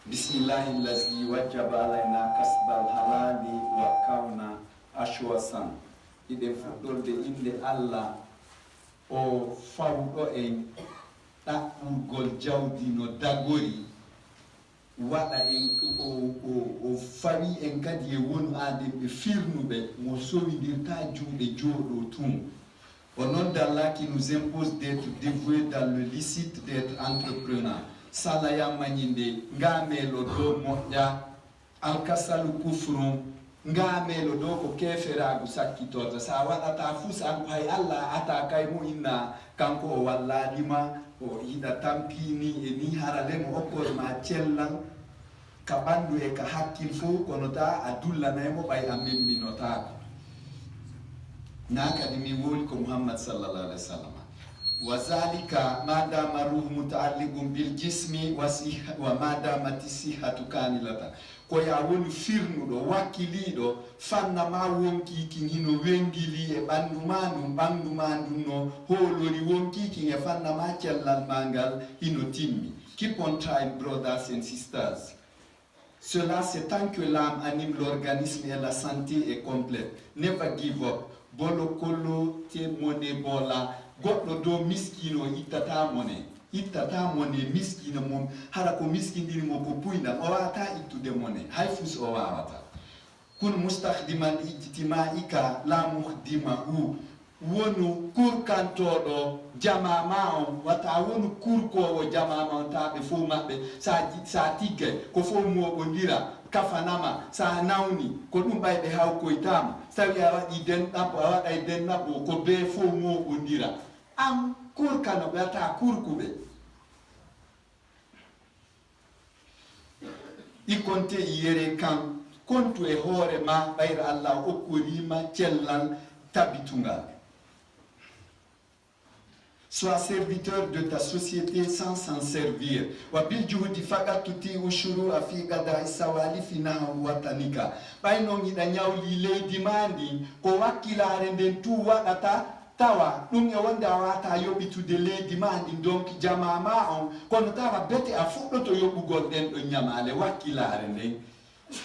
Bismillahillazi wajjaba alaina kasbal halali wa kauna ashwasan. Ide fuɗɗorde inde Allah o fawɗo en ɗaɓɓugol jawdi no dagori waɗa en o fawi en kadi e wonu aden ɓe firnuɓe mo sowidirta juuɗe jooɗo tun. Au nom d'Allah qui nous impose d'être dévoués dans le licite, d'être entrepreneurs. Salaya manyinde ngamelo do moƴƴa alkasalu kufrum ngamelo do ko keferagu sakkitorta sa waɗata fuu san hay Allah ata kay mo inna kanko o walladima o yiɗa tampini e ni harale mo okkorma cellal ka ɓandu e ka hakkil fo kono ta a dullanaymo ɓay a memminotako na kadi mi woli ko Muhammad sallallahu alaihi wasallam وذلك ما دام الروح متعلق بالجسم وما دامت الصحة كاملة ko ya woni firnuɗo wakkiliɗo fanna ma wonkikin hino wengili e ɓandu ma ndum no hoolori wonkikin e fanna ma cellal mangal hino timmi. Keep on trying, brothers and sisters. Cela c'est tant que l'âme anime l'organisme et la santé est complète. Never give up. Bolo kolo te mone bola goɗɗo do miskino ittata mone miskino mum hara ko miskindiri mo ko puyndam o wawata ittude mone hay fus o wawata. Kun mustahdiman ijtimaika la muhdima u wonu kurkantoɗo jama ma on wata wonu kurkowo jama ma on taɓe fo maɓɓe sa tigge ko fo moɓodira kafanama sa nawni ko ɗum ɓayɓe hawkoytama sawi a waɗi denɗaɓo a waɗay denɗaɓo ko be fo moɓodira am kurkano ɓe ata kurkuɓe ikonte yere kan kontu e hoore ma ɓayra Allah okkorima cellal tabitungal. Sois serviteur de ta société sans s'en servir. Wabil juhudi fakat tuti ushuru afiga da isawali fina watanika. Baino ngida nyawli leydi mandi ko wakkilare nden tu waɗata tawa ɗum e wonde a wata yoɓitude leydi mandi donc jamama on kono tawa bete a fuɗɗoto yoɓugol ɗen ɗo ñamale wakkilare nden.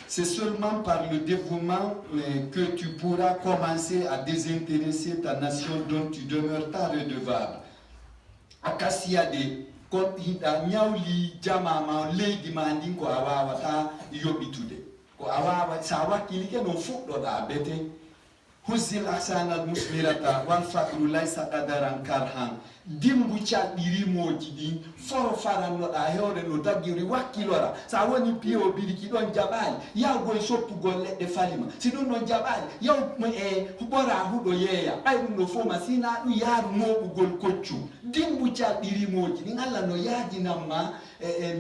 C'est seulement par le dévouement que tu pourras commencer à désintéresser ta nation dont tu demeures ta redevable. Akasiyade ko hiɗa ñawli jamama leydi ma ndin ko a wawata yoɓitude ko a wawa sa wakkilike no fuɗɗoɗa bete. Husil ahsanal musmirata wal faqru laysa qadaran karhan. Dimbu caɗɗirimoji ɗin foro farannoɗa hewre no daggiri wakkilora sa woni piyo biriki ɗon jaɓali yawgoye soppugol leɗɗe falima si ɗum ɗon jaɓali yaw e ɓora huɗo yeeya ɓay ɗum no foma sina ɗum yaaru moɓugol koccu dimbu caɗɗirimoji ɗin Allah no yaajinanma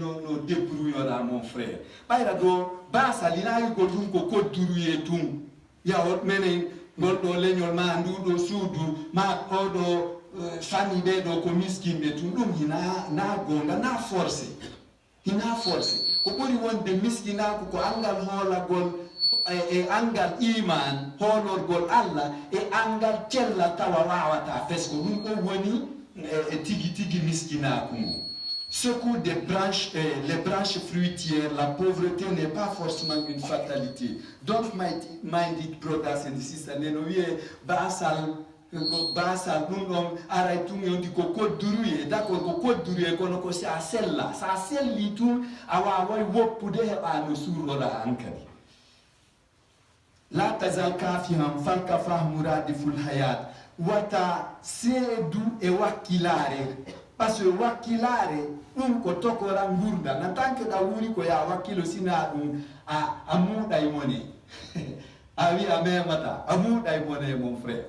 no débrouillera mon frère ɓayra ɗo basalinayigol ɗum ko kodduruye tun yawot menen ngol ɗo leñol ma nduɗo suudu ma oɗo famille ɓeɗo ko miskinɓe tun ɗum hina gonga na forcé ko ɓuri wonde miskinako ko angal hoolagol e angal iman hoolorgol Allah e angal cella tawa wawata fesko ɗum ɗo woni tigi miskinako mum. Secoue des branches, les branches fruitières, la pauvreté n'est pas forcément une fatalité. Don't mind it, brothers and sisters. Nenowie basal ɗum ɗon aray tun yonti ko kodduruye d'accord ko kodduruye kono ko sa selli tun a wawai woppude heɓa no surora hankali. La tazal kafihan falka fahmuradiful hayat wata seedu e wakkilare parce que wakkilare ɗum ko tokora gurda en tant que ɗa wuri ko ya wakkilo sina ɗum a muɗay mone a wi a memata a muɗay mone mon frère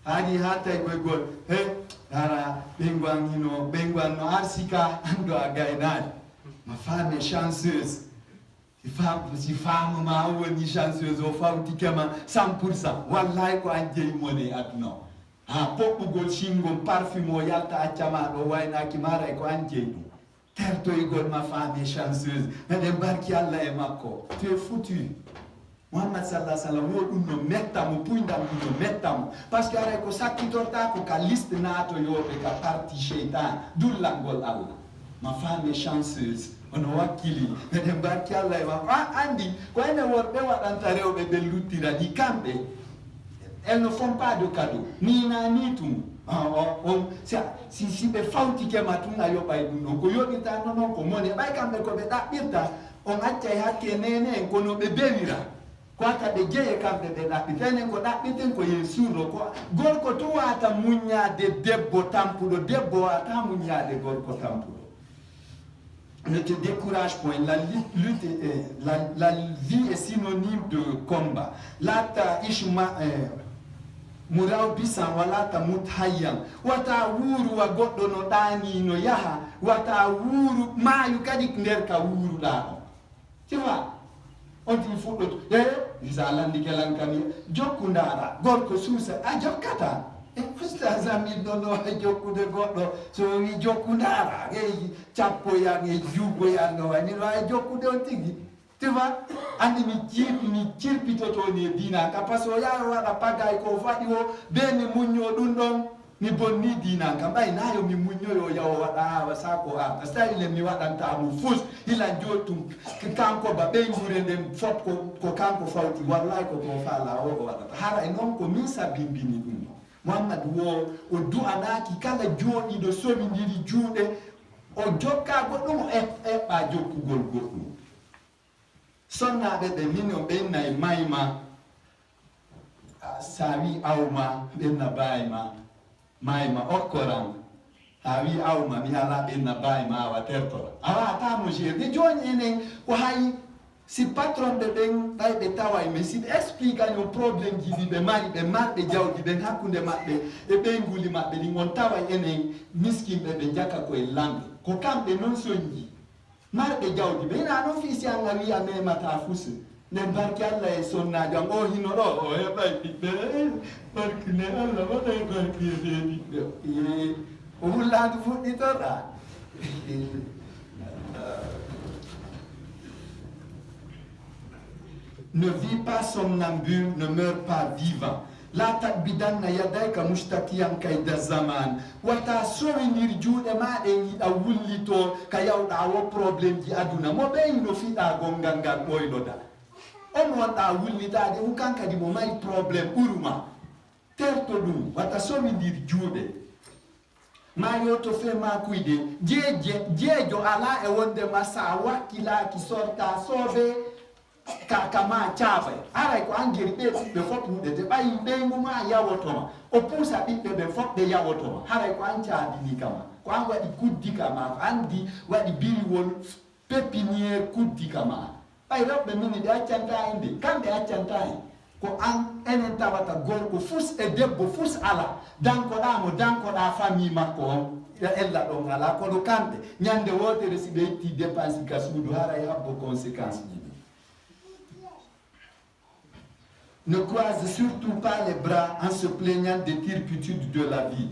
hani ha tay goygol he ara ɓengwan no arsika ando a gaynani ma femme chanceuse si femme ma woni chanceuse o fawti kema 100% wallahi ko an jeyi mone aduna ha poɓɓugol singol parfume o yalta accama ɗo waynaki mara ko an jeyi ɗum tertoygol ma femme chanceuse meɗen barki Allah e makko tu es foutu. Muhammad sallallahu alaihi wasallam wo ɗum no mettamo puyndam ɗum no mettamo par ce que aray ko sakkitorta ko ka liste natoyoɓe ka parti cheytan dullangol Allah ma femme est chanceuse ono wakkili eɗen barki Allah e makko andi ko ene worɓe waɗanta rewɓe ɓe luttira ɗi kamɓe elles ne font pas de cadeau ni nani tum si ɓe fawtike ma tun a yoɓay ɗum ɗon ko yoɓirta noon ko mone ɓay kamɓe ko ɓe ɗaɓɓirta on accay hakke nene en kono ɓe bewira ko haka ɓe jeeye kamɓe ɓe ɗaɓɓita enen ko ɗaɓɓiten ko yeesuuro ko gorko to wata muññade debbo tampuɗo debbo wata muññade gorko tampuɗo. Ne te décourage point, la vie est synonyme de combat. Lata ishma muraw bisan walata muthayan wata wuru wa goddo no dani no yaha wata wuru mayu kadi nder ka wuru da tu vois on dit fuɗɗoto sa landi kelan kam jokku ndara gorko suusa a jokkata e ustaz amin ɗono jokkude goɗɗo so wi jokku ndara e cappo yang e juugo yang no wani no e jokkude on tigi tu vois andi mi cirpitoto ni dina ka parce que o yaha waɗa pagay ko faɗi o be mi muñño ɗum ɗon mi bonni dina kam ɓay nayo mi muññoyo yawo waɗa hawa sako arta so tawi le mi waɗantamo fus hila jottum kanko ba ɓey gure nden fot ko kanko fawti wallahi ko to fala o waɗata hara e noon ko min sabimbini ɗum ɗo Muhammad o du'anaki kala jooɗiɗo somidiri juuɗe o jokka goɗɗum o eɓɓa jokkugol goɗɗum sonnaɓe ɓe min o ɓenna e mayma sa wi awma ɓenna bayma mayma okkoran ha wi awma mi ala ɓenna bayma awa tertora a watamo gérde joni enen ko hay si patron ɓe ɓen ɗay ɓe taway mais si ɓe explique ani o probléme ji ɗi ɓe mari ɓe marɓe jawdi ɓen hakkude maɓɓe e ɓeyguli maɓɓe ɗin on taway enen miskinɓe ɓe jaka koye lamɓe ko kamɓe noon soñji marɓe jawdi ɓe ina noon fi si anga wi a memata fusa nden barki Allah e sonnajo am o hino ɗo o heɓay ɓiɓɓe barkine Allah waɗay barkide ɓiɓɓe o hulladu fuɗɗitoɗa ne vit pas somnambule, ne meurt pas vivant. La takbidanna yadayka mushtakiyan kayda zaman. Wata sowenir juuɗe maɗe yiɗa wullito ka yawɗa wo probléme ji aduna mo ɓeyi no fiɗa gongal ngal ɓoyɗoɗa on wonɗa wullitade hu kankadi mo mari probléme ɓuruma terto ɗum wata sowenir juuɗe ma yo to fe makuyde jeejo ala e wondema sa wakkilaki sorta soobe kama caabay aray ko angeri ɓe ɓiɓɓe fof huɗete ɓayi ɓeyguma yawotoma o puusa ɓiɓɓe ɓe fof ɓe yawotoma haray ko an caabini kama ko an waɗi kuddi kama ko andi waɗi biriwol pépiniére kuddi kama ɓay rewɓe mini ɓe accanta hen de kamɓe accanta hen ko an enen tawata gorko fus e debbo fus ala dankoɗamo dankoɗa famille makko on ella ɗon ala kono kamɓe ñande wotere si ɓe itti dépense ka suudu haray habbo conséquence ji. Ne croise surtout pas les bras en se plaignant des turpitudes de la vie.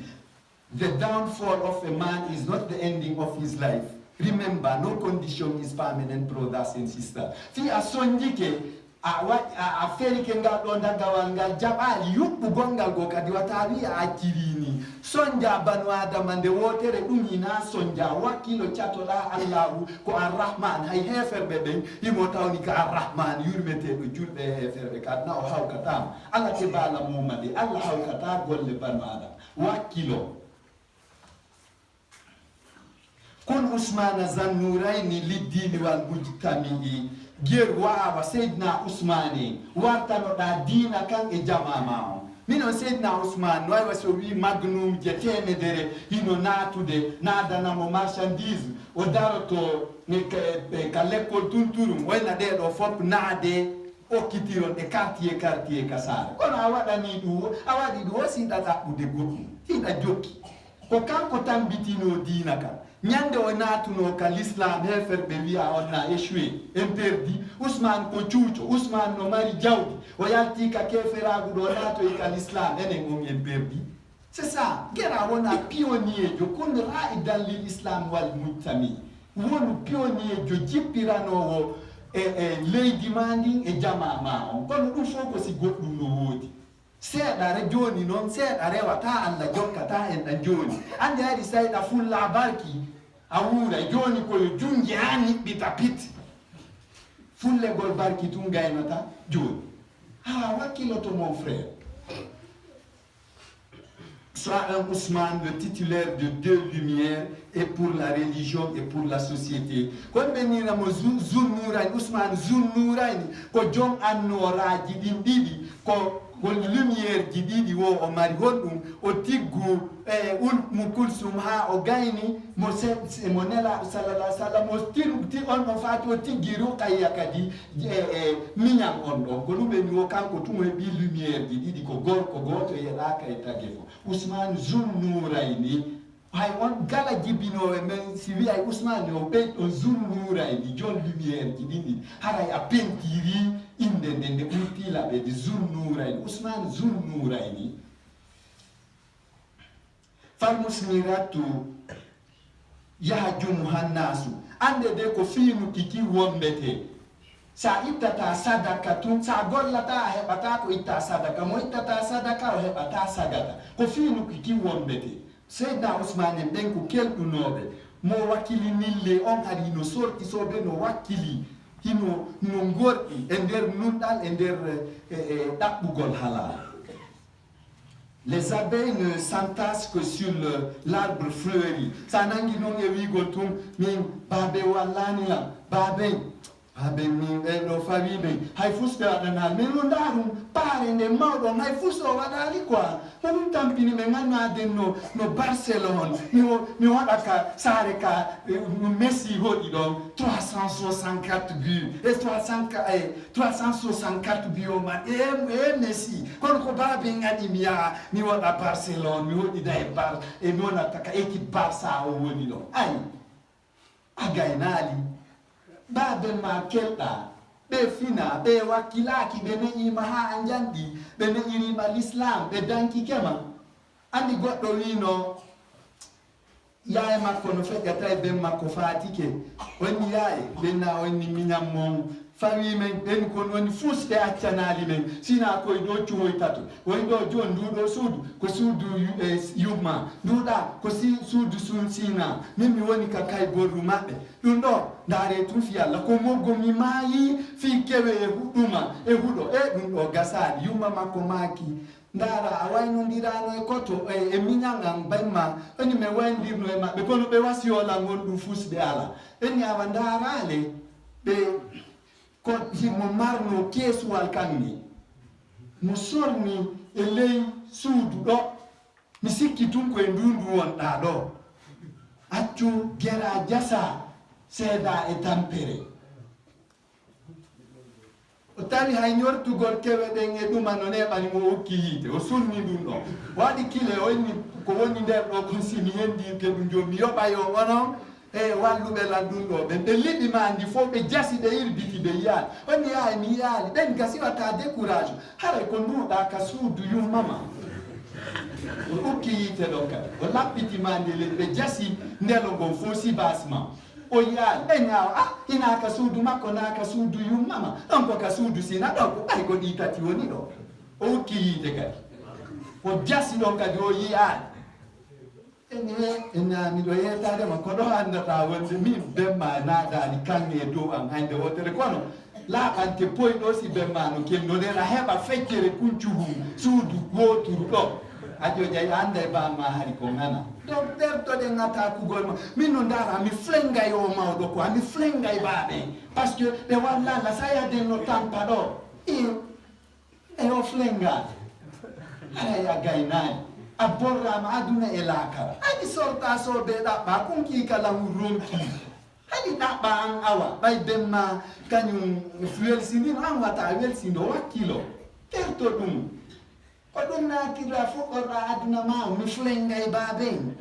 The downfall of a man is not the ending of his life. Remember, no condition is permanent, brothers and sisters. Fi a sonjike a feri ke ngal ɗo dagawal ngal jaɓali yuɓɓugol ngal go kadi wata wi a accirini sonja banu adama nde wotere ɗum hina sonja wakkilo catoɗa allahu ko arrahman hay heferɓe ɓen himo tawni ko arrahman yurmeteɗo julɓe heferɓe kadna o hawkatama allah ke bala mumade allah hawkata golle banu adama wakkilo kun usmana zannurayni liddini wal mujtamii ger wawa seydna ousmane wartanoɗa dina kan e jamama o minon seydna ousmane no wawi so wi magnum je temedere hino natude nadanamo marchandise o daroto ka l'école tunturum wayna ɗeɗo fof naade okkitiron ɗe quartier ka sare kono a waɗani ɗum a waɗi ɗum o siɗa ɗaɓɓude goɗɗum hiɗa jokki ko kanko tambitino dina kam ñande o natuno ka l'islam heferɓe wiya on na échoué interdit ousmane ko cuuco ousmane no mari jawdi o yalti ka keferagu ɗo natoy ka l'islam enen on en perdi c'est ça guera wona pionnier jo kon raidan lil islam wal mujtami wonu pionnier jo jippiranowo e leydi ma ndin e jama ma on kono ɗum fof ko si goɗɗum no woodi seeɗare joni noon seeɗa rewata allah jokkata en ɗan joni ande hari sayɗa fulla barki awura joni ko jungiani bitapit fulle gol barki tun gaynata joni wakiloto mon frère. Soit un Ousmane, le titulaire de 2 lumières, et pour la religion et pour la société. Quand venir mo Zunnouraini, Ousmane Zunnouraini, ko jom annoraji din didi, ko lumière ji didi wo o mari honɗum o tiggu Kulsum ha o gayni mo nela sallallahu alaihi wasallam o tirti on ɗon fati o tiggi Ruqayya kadi miñam on ɗon ko ɗum ɓeni o kanko tun heɓi lumière ji ɗiɗi ko gorko goto yeɗaka e tagge fof. Ousmane Zunnouraini hay on gala jibbinoɓe men si wiyay Ousmane o ɓeyɗo Zunnouraini jon lumière ji ɗin ɗiɗi haray a pentiri inde nde ɓurtilaɓe de Zunnouraini Ousmane Zunnouraini falmusmiratu yahjumu hannasu ande de ko fiinu kiki wombete sa ittata sadaka tun sa gollata a heɓata ko itta sadaka mo ittata sadaka o heɓata sagata ko fiinu kiki wombete. Seydina Ousmane en ɓen ko kelɗunoɓe mo wakkilinille on ari no sortisoɓe no wakkili hino no gorɗi e nder nunɗal e nder ɗaɓɓugol halal. Les abeilles ne s'entassent que sur l'arbre fleuri. Ça nangi non e wigol tum min babe wallanilam babe min ɗo fawi ɓen hay fusɓe waɗanal min no ndarum paare nde mawɗon hay fus o waɗali quoi no ɗum tampini ɓe gannaden no Barcelone mi waɗa ka saare ka Messi hoɗi ɗon 364 buts et 364 buts o man e Messi kono ko babe gaɗi mi yaha mi waɗa Barcelone mi hoɗida e mi wonata ka équipe Barça o woni ɗon ay a gaynali babe ma kelɗa ɓe fina ɓe wakkilaki ɓe neƴima ha a janɗi ɓe neƴirima l'islam ɓe dankikema andi goɗɗo wino yaye makko no feƴƴata e ben makko fatike wonni yaye ɓenna wonni miñam mon fawi men ɓen kon woni fusɓe accanali men sina koye ɗo cuhoytato woni ɗo joni nduɗo suudu ko suudu yumma nduɗa ko suudu sina min mi woni ka kay borru maɓɓe ɗum ɗo ndaare tun fi Allah ko moggo mi maayi fi kewe e huɗɗuma e huɗo ɗum ɗo gasani yumma makko maaki ndara a waynodirano e koto e miñangan bayma oni mi waynodirno e maɓɓe kono ɓe wasiyola gonɗum fusɓe ala ɓenni awa ndarale ɓe ko mo marno keesuwal kanni mo sorni e ley suudu ɗo mi sikki tun koye ndundu wonɗa ɗo accu gera jasa seeda e tampere o tawi hay ñortugol kewe ɗen e ɗuma no neɓani mo hokki yiite o sunni ɗum ɗo waɗi kile o inni ko woni nder ɗo kon simi hendirke ɗum joni mi yoɓa yo onon e walluɓe landunɗo ɓen ɓe liɓi ma andi fof ɓe jasi ɓe irbiti ɓe yiyaali wonni yahay mi yiyaali ɓen gasi watta décourage haray ko nduɗa ka suudu yummama o hokki yiite ɗo kadi o laɓɓitima nde leɗi ɓe jasi ndelo ngon fof sibasma o yiyaali ɓe ñaawa ina ka suudu makko na ka suudu yummama ɗon ko ka suudu sina ɗon ko ɓay ko ɗi tati woni ɗo o hokki yiite kadi o jasi ɗon kadi o yiyaali miɗo yettadema ko ɗo andata wonde min bemma naɗani kange e dow am hande wotere kono laaɓante poyɗo si bemma no kelnoɗen a heɓa feccere kuncuhum suudu goturu ɗo a joƴay anda e bamma hari ko gana donc ɗertoɗe gata kugol ma min no ndara mi flengay o mawɗo ko ami flengay baaɓe par ce que ɓe wallala sa yaden no tampa ɗo e o flengade aray a gaynani a borrama aduna e laakara haɗi sorta soɓe ɗaɓɓa kunki kala ronki haɗi ɗaɓɓa an awa ɓay bemma kañum welsinino an wata welsindo wakkilo terto ɗum ko ɗum nakira fuɗɗorɗa aduna ma mi flengay baben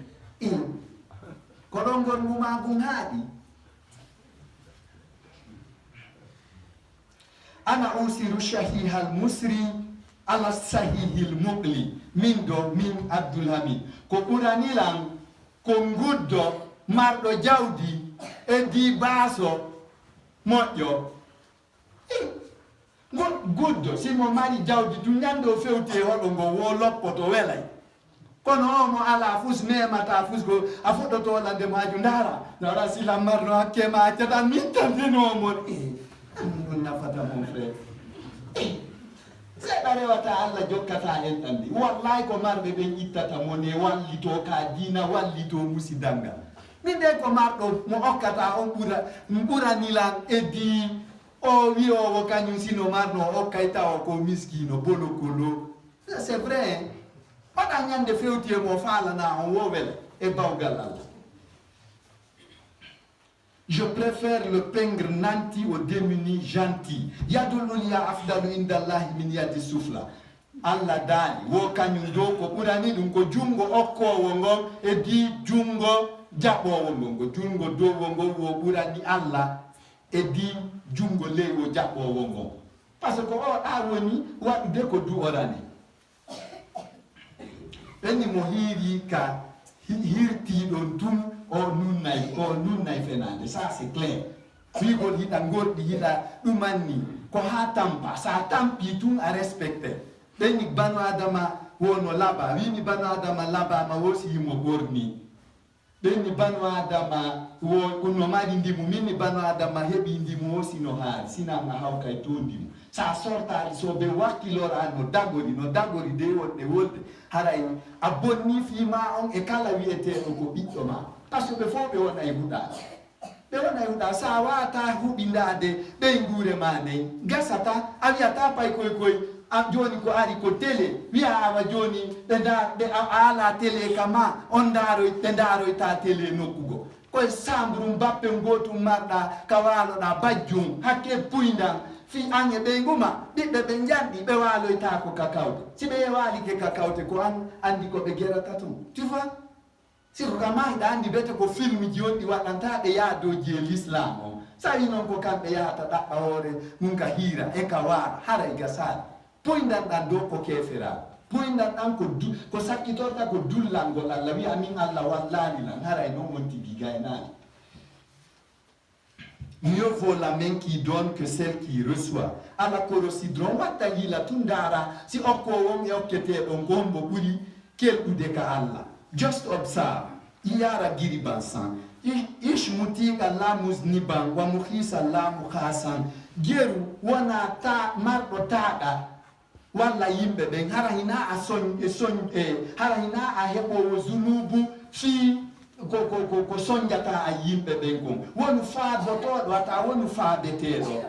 ko ɗon gonɗuma gun haaɗi ana usiru shahihal musri ala sahihil muqli min do min Abdoulhamid ko ɓuranilan ko guddo marɗo jawdi e dibaso moƴƴo guddo simo mari jawdi du ñande o fewti e hoɗo ngo wo loppoto welay kono omo ala fus memata fus go a foɗoto lande maju ndara sila marno hakke ma accata min tanteno mon ɗum nafata mon frère seɗa rewata Allah jokkata en ɗandi wallahi ko marɓe ɓen ittata mon e wallito ka dina wallito musidanga min de ko marɗo mo okkata on ɓuranilan eddi o wiyowo kañum sino marno okkay tawa ko miskino bolo kolo c'est vrai waɗa ñande fewti e mo falana on wowele e bawgal Allah. Je préfère le pingre nanti au démuni gentil. Yadul ya afdalu indallahi min yadi sufla. Allah dali wo kañum do ko ɓurani ɗum ko jungo okkowo ngon e di jungo jaɓowo ngon ko jungo dowo ngon wo ɓurani Allah e di jungo leywo jaɓowo ngon par ce que o ɗa woni waɗude ko du'orani ɓenni mo hiiri ka hirtiɗon tum o nunnay fenade ça c'est clair wigol hiɗa gorɗi hiɗa ɗumanni ko ha tampa sa tampi tun a respecte ɓenni banu adama wono laɓa wimi banu adama laɓama wosi yimo ɓorni ɓenni banu adama no mari ndimu minni banu adama heɓi ndimu o sino haari sinanga hawkay to ndimu sa sortari so ɓe wakkilora no dagori de wonɗe wolde haray a bonni fima on e kala wiyeteɗo ko ɓiɗɗo ma par ce que ɓe fof ɓe wonay huɗa sa wata huɓindade ɓey guure ma ney gasata a wiyata pay koy joni ko ari ko télé wiya awa joni ɓe ala télé kama on ɓe daroyta télé nokkugo koye sambrum bappe gotum marɗa ka waloɗa bajjum hakke puydan fi an e ɓey nguma ɓiɓɓe ɓe janɗi ɓe waloyta ko kakawte si ɓe walike kakawte ko an andi ko ɓe gerata tum tu vois siko kama hiɗa andi bete ko film ji on ɗi waɗanta ɓe yaadoji e l'islam o sawi noon ko kamɓe yahata ɗaɓɓa hoore mum ka hiira e ka waara hara e gasari poydan ɗan dow ko kefera poydan ɗan ko sakkitorta ko dullangol Allah wiya min Allah wallani lan hara e noon wonti gigaynani. Mieux vaut la main qui donne que celle qui reçoit. Ala korosidron watta yila tundara si okko won e okketeɗo gombo ɓuri kelɗude ka Allah. Just observe. Iyara giribansan. Ish mutiga la muzniban wa mukhisa la mukhasan. Geru wana ta marɗo taɗa walla yimɓe ɓen hara hina hara hina a heɓowo zunubu fi ko soñjata a yimɓe ɓen kon wonu faabotoɗo ata wonu faabeteɗo.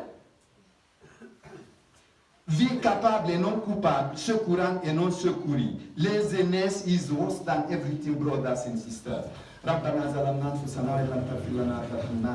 Vie capable et non coupable, secourant et non secouru. Laziness is worse than everything, brothers and sisters. ربنا ظلمنا أنفسنا وإن لم تغفر لنا وترحمنا